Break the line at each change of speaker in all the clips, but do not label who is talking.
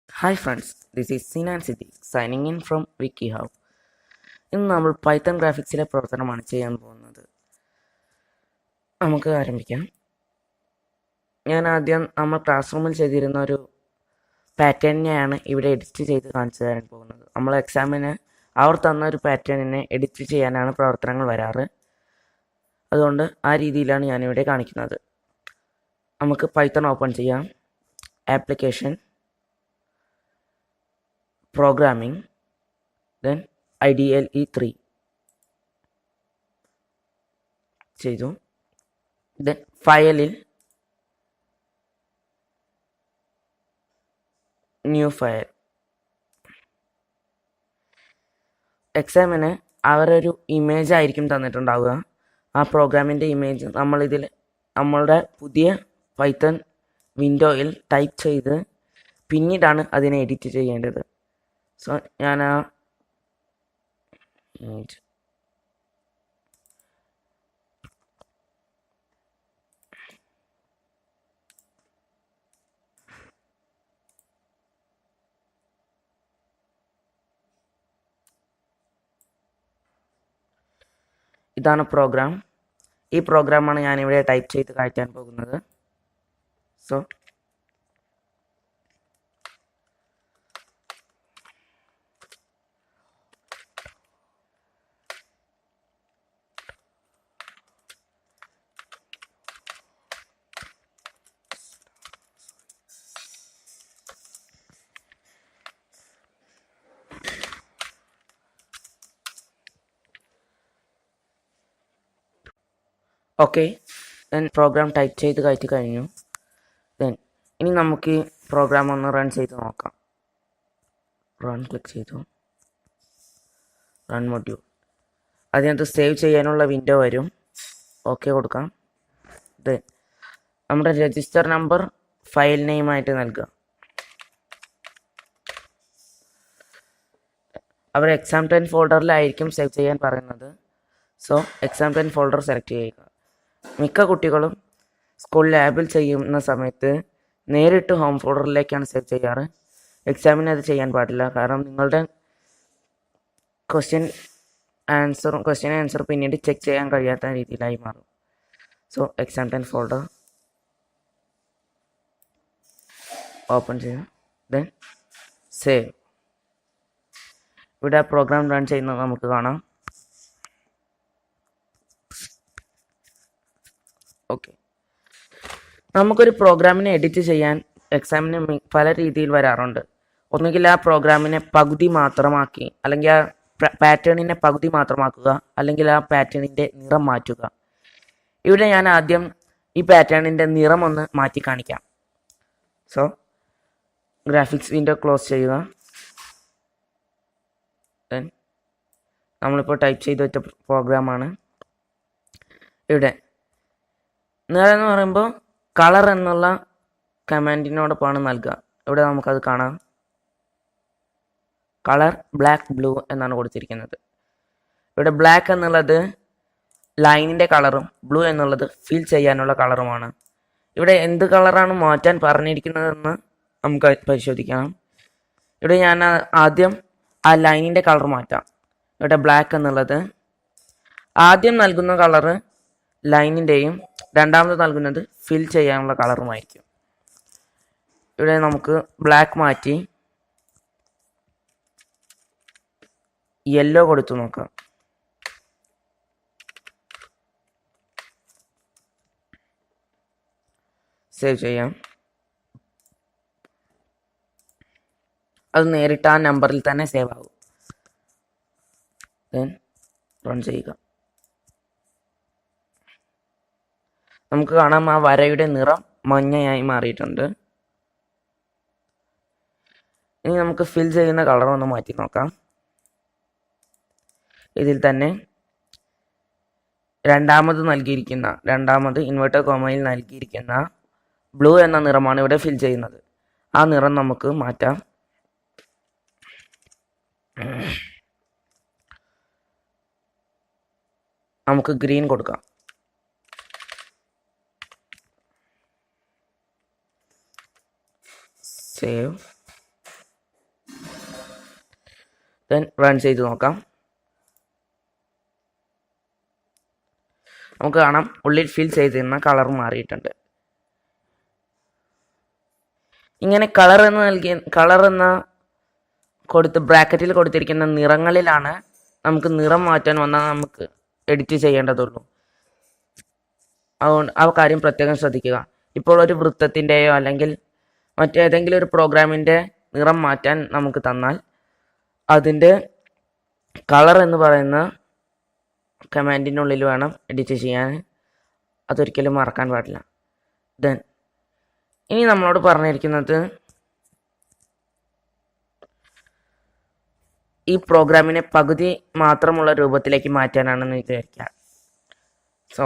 Hi friends, this is Sinan Siddiq signing in from WikiHow. ഇന്ന് നമ്മൾ Python ഗ്രാഫിക്സിലെ പ്രവർത്തനമാണ് ചെയ്യാൻ പോകുന്നത്. നമുക്ക് ആരംഭിക്കാം. ഞാൻ ആദ്യം നമ്മൾ ക്ലാസ് റൂമിൽ ചെയ്തിരുന്ന ഒരു പാറ്റേണിനെയാണ് ഇവിടെ എഡിറ്റ് ചെയ്ത് കാണിച്ചു തരാൻ പോകുന്നത്. നമ്മൾ എക്സാമിന് അവർ തന്ന ഒരു പാറ്റേണിനെ എഡിറ്റ് ചെയ്യാനാണ് പ്രവർത്തനങ്ങൾ വരാറ്. അതുകൊണ്ട് ആ രീതിയിലാണ് ഞാനിവിടെ കാണിക്കുന്നത്. നമുക്ക് പൈത്തൺ ഓപ്പൺ ചെയ്യാം. ആപ്ലിക്കേഷൻ, പ്രോഗ്രാമിംഗ്, ദെൻ IDLE 3 ചെയ്തു. ദെൻ ഫയലിൽ ന്യൂ ഫയൽ. എക്സാമിന് അവരൊരു ഇമേജ് ആയിരിക്കും തന്നിട്ടുണ്ടാവുക. ആ പ്രോഗ്രാമിൻ്റെ ഇമേജ് നമ്മളുടെ പുതിയ പൈത്തൺ വിൻഡോയിൽ ടൈപ്പ് ചെയ്ത് പിന്നീടാണ് അതിനെ എഡിറ്റ് ചെയ്യേണ്ടത്. സോ ഞാൻ ആ ഇമേജ് ഇതാണ് പ്രോഗ്രാം. ഈ പ്രോഗ്രാമാണ് ഞാനിവിടെ ടൈപ്പ് ചെയ്ത് കയറ്റാൻ പോകുന്നത്. So okay, then program type ചെയ്ത് കയറ്റി കഴിഞ്ഞു. ദെൻ ഇനി നമുക്ക് ഈ പ്രോഗ്രാം ഒന്ന് റൺ ചെയ്ത് നോക്കാം. റൺ ക്ലിക്ക് ചെയ്തു. Run module. അതിനകത്ത് സേവ് ചെയ്യാനുള്ള വിൻഡോ വരും. ഓക്കെ കൊടുക്കാം. ദെൻ നമ്മുടെ രജിസ്റ്റർ നമ്പർ ഫയൽ നെയിമായിട്ട് നൽകുക. അവർ exam10 ഫോൾഡറിലായിരിക്കും സേവ് ചെയ്യാൻ പറയുന്നത്. സോ exam10 ഫോൾഡർ സെലക്ട് ചെയ്യുക. മിക്ക കുട്ടികളും സ്കൂൾ ലാബിൽ ചെയ്യുന്ന സമയത്ത് നേരിട്ട് ഹോം ഫോൾഡറിലേക്കാണ് സേവ് ചെയ്യാറ്. എക്സാമിന് അത് ചെയ്യാൻ പാടില്ല. കാരണം നിങ്ങളുടെ ക്വസ്റ്റ്യൻ ആൻസർ പിന്നീട് ചെക്ക് ചെയ്യാൻ കഴിയാത്ത രീതിയിലായി മാറും. സോ exam10 ഫോൾഡർ ഓപ്പൺ ചെയ്യുക. Then save. ഇവിടെ പ്രോഗ്രാം റൺ ചെയ്യുന്നത് നമുക്ക് കാണാം. ഓക്കെ, നമുക്കൊരു പ്രോഗ്രാമിനെ എഡിറ്റ് ചെയ്യാൻ എക്സാമിന് പല രീതിയിൽ വരാറുണ്ട്. ഒന്നുകിൽ ആ പ്രോഗ്രാമിനെ പകുതി മാത്രമാക്കി, അല്ലെങ്കിൽ ആ പാറ്റേണിനെ പകുതി മാത്രമാക്കുക, അല്ലെങ്കിൽ ആ പാറ്റേണിൻ്റെ നിറം മാറ്റുക. ഇവിടെ ഞാൻ ആദ്യം ഈ പാറ്റേണിൻ്റെ നിറം ഒന്ന് മാറ്റി കാണിക്കാം. സോ ഗ്രാഫിക്സ് വിൻഡോ ക്ലോസ് ചെയ്യുക. ദെൻ നമ്മളിപ്പോൾ ടൈപ്പ് ചെയ്ത് വെച്ച പ്രോഗ്രാമാണ്. ഇവിടെ നിറം എന്ന് പറയുമ്പോൾ കളർ എന്നുള്ള കമാൻഡിനോടൊപ്പമാണ് നൽകുക. ഇവിടെ നമുക്കത് കാണാം. കളർ ബ്ലാക്ക്, ബ്ലൂ എന്നാണ് കൊടുത്തിരിക്കുന്നത്. ഇവിടെ ബ്ലാക്ക് എന്നുള്ളത് ലൈനിൻ്റെ കളറും ബ്ലൂ എന്നുള്ളത് ഫിൽ ചെയ്യാനുള്ള കളറുമാണ്. ഇവിടെ എന്ത് കളറാണ് മാറ്റാൻ പറഞ്ഞിരിക്കുന്നതെന്ന് നമുക്ക് പരിശോധിക്കണം. ഇവിടെ ഞാൻ ആദ്യം ആ ലൈനിൻ്റെ കളർ മാറ്റാം. ഇവിടെ ബ്ലാക്ക് എന്നുള്ളത് ആദ്യം നൽകുന്ന കളറ് ലൈനിൻ്റെയും രണ്ടാമത് നൽകുന്നത് ഫിൽ ചെയ്യാനുള്ള കളറുമായിരിക്കും. ഇവിടെ നമുക്ക് ബ്ലാക്ക് മാറ്റി യെല്ലോ കൊടുത്തു നോക്കാം. സേവ് ചെയ്യാം. അത് നേരിട്ട് ആ നമ്പറിൽ തന്നെ സേവ് ആകും. ദെൻ റൺ ചെയ്യുക. നമുക്ക് കാണാം ആ വരയുടെ നിറം മഞ്ഞയായി മാറിയിട്ടുണ്ട്. ഇനി നമുക്ക് ഫിൽ ചെയ്യുന്ന കളർ ഒന്ന് മാറ്റി നോക്കാം. ഇതിൽ തന്നെ രണ്ടാമത് ഇൻവെർട്ടർ കോമയിൽ നൽകിയിരിക്കുന്ന ബ്ലൂ എന്ന നിറമാണ് ഇവിടെ ഫിൽ ചെയ്യുന്നത്. ആ നിറം നമുക്ക് മാറ്റാം. നമുക്ക് ഗ്രീൻ കൊടുക്കാം. സേവ്. ദെൻ റൺ ചെയ്ത് നോക്കാം. നമുക്ക് കാണാം ഉള്ളിൽ ഫിൽ ചെയ്തിരുന്ന കളർ മാറിയിട്ടുണ്ട്. ഇങ്ങനെ കളർ എന്ന കൊടുത്ത് ബ്രാക്കറ്റിൽ കൊടുത്തിരിക്കുന്ന നിറങ്ങളിലാണ് നമുക്ക് നിറം മാറ്റാൻ വന്നാൽ നമുക്ക് എഡിറ്റ് ചെയ്യേണ്ടതുള്ളൂ. അതുകൊണ്ട് ആ കാര്യം പ്രത്യേകം ശ്രദ്ധിക്കുക. ഇപ്പോൾ ഒരു വൃത്തത്തിൻ്റെയോ അല്ലെങ്കിൽ മറ്റേതെങ്കിലും ഒരു പ്രോഗ്രാമിൻ്റെ നിറം മാറ്റാൻ നമുക്ക് തന്നാൽ അതിൻ്റെ കളർ എന്ന് പറയുന്ന കമാൻഡിനുള്ളിൽ വേണം എഡിറ്റ് ചെയ്യാൻ. അതൊരിക്കലും മറക്കാൻ പാടില്ല. ദെൻ ഇനി നമ്മളോട് പറഞ്ഞിരിക്കുന്നത് ഈ പ്രോഗ്രാമിനെ പകുതി മാത്രമുള്ള രൂപത്തിലേക്ക് മാറ്റാനാണെന്ന് വിചാരിക്കുക. സോ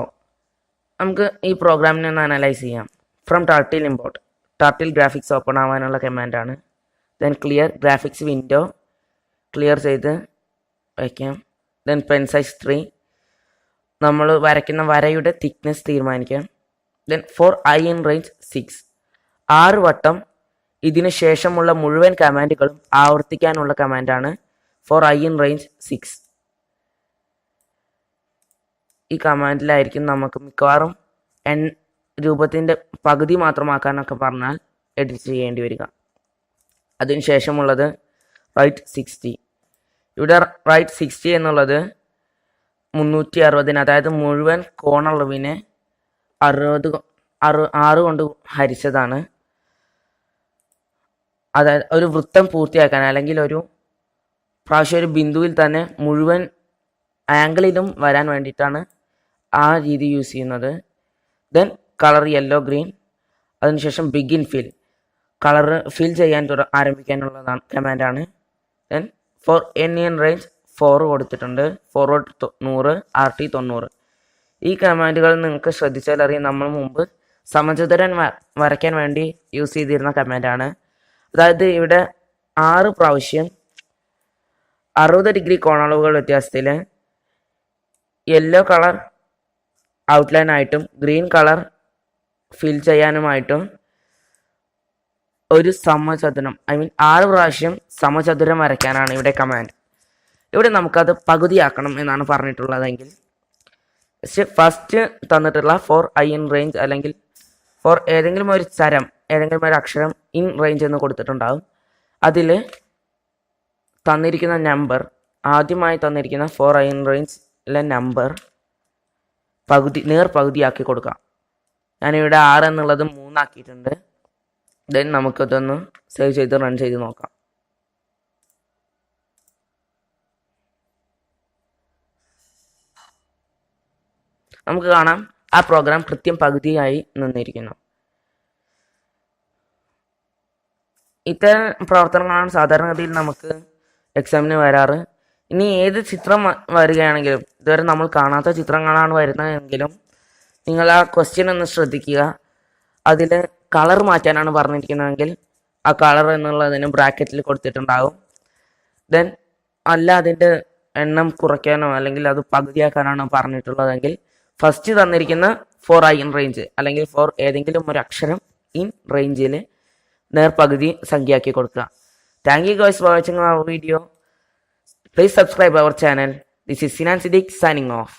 നമുക്ക് ഈ പ്രോഗ്രാമിനെ ഒന്ന് അനലൈസ് ചെയ്യാം. From turtle import turtle graphics open ആവാനുള്ള കമാൻഡാണ്. Then clear graphics window clear ചെയ്ത് വയ്ക്കാം. ദെൻ പെൻ സൈസ് 3 നമ്മൾ വരയ്ക്കുന്ന വരയുടെ തിക്നെസ് തീരുമാനിക്കാം. Then for I in range 6 6 വട്ടം ഇതിന് ശേഷമുള്ള മുഴുവൻ കമാൻഡുകളും ആവർത്തിക്കാനുള്ള കമാൻഡാണ് ഫോർ ഐ ഇൻ റേഞ്ച് 6. ഈ കമാൻഡിലായിരിക്കും നമുക്ക് മിക്കവാറും രൂപത്തിൻ്റെ പകുതി മാത്രമാക്കാനൊക്കെ പറഞ്ഞാൽ എഡിറ്റ് ചെയ്യേണ്ടി വരിക. അതിനുശേഷമുള്ളത് റൈറ്റ് 60. ഇവിടെ റൈറ്റ് 60 എന്നുള്ളത് 360 അതായത് മുഴുവൻ കോണളവിനെ 6 കൊണ്ട് ഹരിച്ചതാണ്. അതായത് ഒരു വൃത്തം പൂർത്തിയാക്കാൻ അല്ലെങ്കിൽ ഒരു പ്രാവശ്യം ഒരു ബിന്ദുവിൽ തന്നെ മുഴുവൻ ആംഗിളിലും വരാൻ വേണ്ടിയിട്ടാണ് ആ രീതി യൂസ് ചെയ്യുന്നത്. Then colour yellow green. അതിനുശേഷം ബിഗിൻ ഫിൽ കളർ ഫിൽ ചെയ്യാൻ ആരംഭിക്കാനുള്ളതാണ് കമാൻഡാണ്. Then for n in range 4 കൊടുത്തിട്ടുണ്ട്. Forward 100 RT 90. ഈ കമാൻഡുകൾ നിങ്ങൾക്ക് ശ്രദ്ധിച്ചാൽ അറിയാം നമ്മൾ മുമ്പ് സമചതുരൻ വരയ്ക്കാൻ വേണ്ടി യൂസ് ചെയ്തിരുന്ന കമാൻഡാണ്. അതായത് ഇവിടെ 6 പ്രാവശ്യം 60 ഡിഗ്രി കോണളവുകൾ വ്യത്യാസത്തിൽ യെല്ലോ കളർ ഔട്ട്ലൈൻ ആയിട്ടും ഗ്രീൻ കളർ ഫിൽ ചെയ്യാനുമായിട്ടും ഒരു സമചതുരം 6 പ്രാവശ്യം സമചതുരം വരയ്ക്കാനാണ് ഇവിടെ കമാൻഡ്. ഇവിടെ നമുക്കത് പകുതിയാക്കണം എന്നാണ് പറഞ്ഞിട്ടുള്ളതെങ്കിൽ ഫസ്റ്റ് തന്നിട്ടുള്ള ഫോർ ഐ ഇൻ റേഞ്ച് അല്ലെങ്കിൽ ഫോർ ഏതെങ്കിലും ഒരു ചരം ഏതെങ്കിലും ഒരു അക്ഷരം ഇൻ റേഞ്ച് എന്ന് കൊടുത്തിട്ടുണ്ടാകും. അതിൽ തന്നിരിക്കുന്ന നമ്പർ ആദ്യമായി തന്നിരിക്കുന്ന ഫോർ ഐ ഇൻ റേഞ്ചിലെ നമ്പർ പകുതിയാക്കി കൊടുക്കാം. ഞാനിവിടെ 6 എന്നുള്ളത് 3 ആക്കിയിട്ടുണ്ട്. ദെൻ നമുക്കതൊന്ന് സേവ് ചെയ്ത് റൺ ചെയ്ത് നോക്കാം. നമുക്ക് കാണാം ആ പ്രോഗ്രാം കൃത്യം പകുതിയായി നിന്നിരിക്കുന്നു. ഇത്തരം പ്രവർത്തനങ്ങളാണ് സാധാരണഗതിയിൽ നമുക്ക് എക്സാമിന് വരാറ്. ഇനി ഏത് ചിത്രം വരികയാണെങ്കിലും ഇതുവരെ നമ്മൾ കാണാത്ത ചിത്രങ്ങളാണ് വരുന്നതെങ്കിലും നിങ്ങൾ ആ ക്വസ്റ്റ്യൻ ഒന്ന് ശ്രദ്ധിക്കുക. അതിൽ കളർ മാറ്റാനാണ് പറഞ്ഞിരിക്കുന്നതെങ്കിൽ ആ കളർ എന്നുള്ളതിന് ബ്രാക്കറ്റിൽ കൊടുത്തിട്ടുണ്ടാകും. ദെൻ അല്ല അതിൻ്റെ എണ്ണം കുറയ്ക്കാനോ അല്ലെങ്കിൽ അത് പകുതിയാക്കാനാണോ പറഞ്ഞിട്ടുള്ളതെങ്കിൽ ഫസ്റ്റ് തന്നിരിക്കുന്ന ഫോർ ഐ ഇൻ റേഞ്ച് അല്ലെങ്കിൽ ഫോർ ഏതെങ്കിലും ഒരു അക്ഷരം ഇൻ റേഞ്ചിൽ നേർപകുതി സംഖ്യയാക്കി കൊടുക്കുക. Thank you guys for watching our video. Please subscribe our channel. This is Sinan Siddiq signing off.